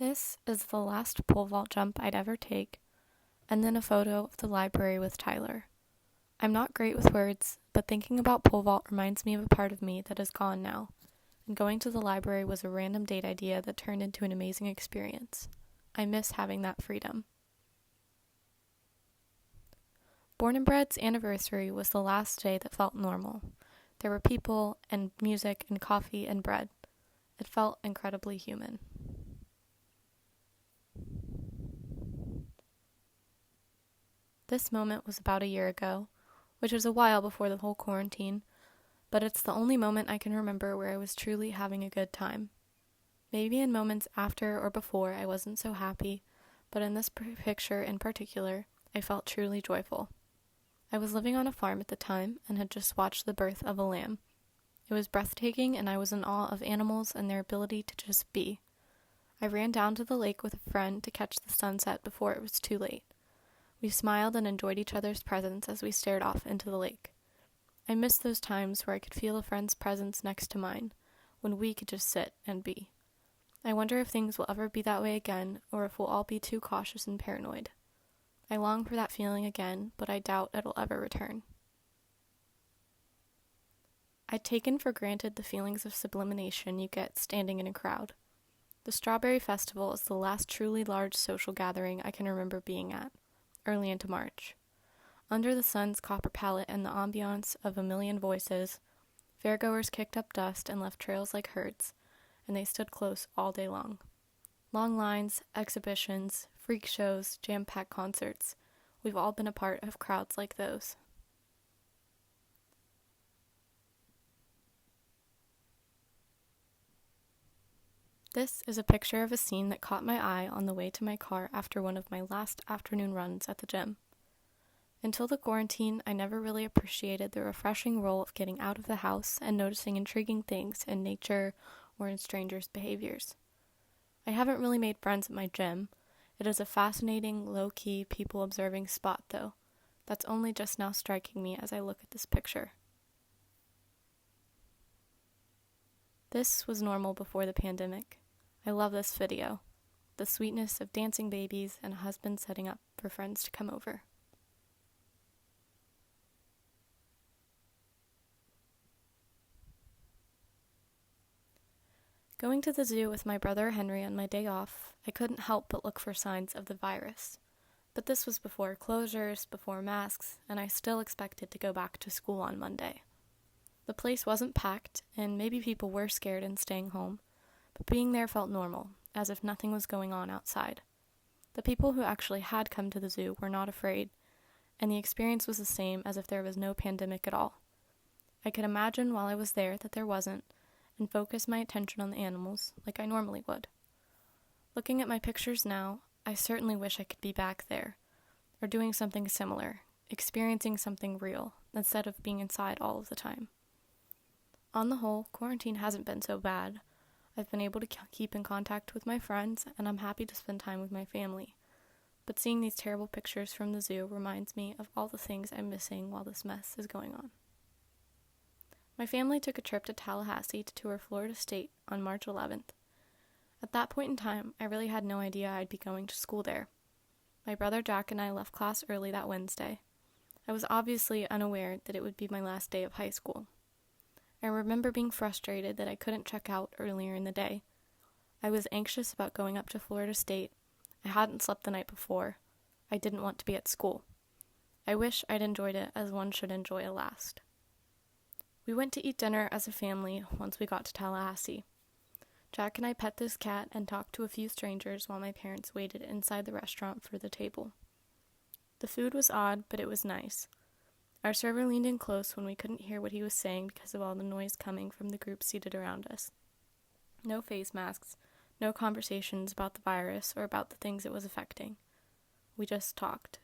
This is the last pole vault jump I'd ever take, and then a photo of the library with Tyler. I'm not great with words, but thinking about pole vault reminds me of a part of me that is gone now, and going to the library was a random date idea that turned into an amazing experience. I miss having that freedom. Born and Bred's anniversary was the last day that felt normal. There were people and music and coffee and bread. It felt incredibly human. This moment was about a year ago, which is a while before the whole quarantine, but it's the only moment I can remember where I was truly having a good time. Maybe in moments after or before I wasn't so happy, but in this picture in particular, I felt truly joyful. I was living on a farm at the time and had just watched the birth of a lamb. It was breathtaking, and I was in awe of animals and their ability to just be. I ran down to the lake with a friend to catch the sunset before it was too late. We smiled and enjoyed each other's presence as we stared off into the lake. I miss those times where I could feel a friend's presence next to mine, when we could just sit and be. I wonder if things will ever be that way again, or if we'll all be too cautious and paranoid. I long for that feeling again, but I doubt it'll ever return. I'd taken for granted the feelings of sublimation you get standing in a crowd. The Strawberry Festival is the last truly large social gathering I can remember being at, early into March. Under the sun's copper palette and the ambiance of a million voices, fairgoers kicked up dust and left trails like herds, and they stood close all day long. Long lines, exhibitions, freak shows, jam-packed concerts. We've all been a part of crowds like those. This is a picture of a scene that caught my eye on the way to my car after one of my last afternoon runs at the gym. Until the quarantine, I never really appreciated the refreshing role of getting out of the house and noticing intriguing things in nature or in strangers' behaviors. I haven't really made friends at my gym. It is a fascinating, low-key, people-observing spot, though. That's only just now striking me as I look at this picture. This was normal before the pandemic. I love this video. The sweetness of dancing babies and a husband setting up for friends to come over. Going to the zoo with my brother Henry on my day off, I couldn't help but look for signs of the virus. But this was before closures, before masks, and I still expected to go back to school on Monday. The place wasn't packed, and maybe people were scared and staying home, but being there felt normal, as if nothing was going on outside. The people who actually had come to the zoo were not afraid, and the experience was the same as if there was no pandemic at all. I could imagine while I was there that there wasn't, and focus my attention on the animals like I normally would. Looking at my pictures now, I certainly wish I could be back there, or doing something similar, experiencing something real, instead of being inside all of the time. On the whole, quarantine hasn't been so bad. I've been able to keep in contact with my friends, and I'm happy to spend time with my family. But seeing these terrible pictures from the zoo reminds me of all the things I'm missing while this mess is going on. My family took a trip to Tallahassee to tour Florida State on March 11th. At that point in time, I really had no idea I'd be going to school there. My brother Jack and I left class early that Wednesday. I was obviously unaware that it would be my last day of high school. I remember being frustrated that I couldn't check out earlier in the day. I was anxious about going up to Florida State. I hadn't slept the night before. I didn't want to be at school. I wish I'd enjoyed it as one should enjoy a last. We went to eat dinner as a family once we got to Tallahassee. Jack and I pet this cat and talked to a few strangers while my parents waited inside the restaurant for the table. The food was odd, but it was nice. Our server leaned in close when we couldn't hear what he was saying because of all the noise coming from the group seated around us. No face masks, no conversations about the virus or about the things it was affecting. We just talked.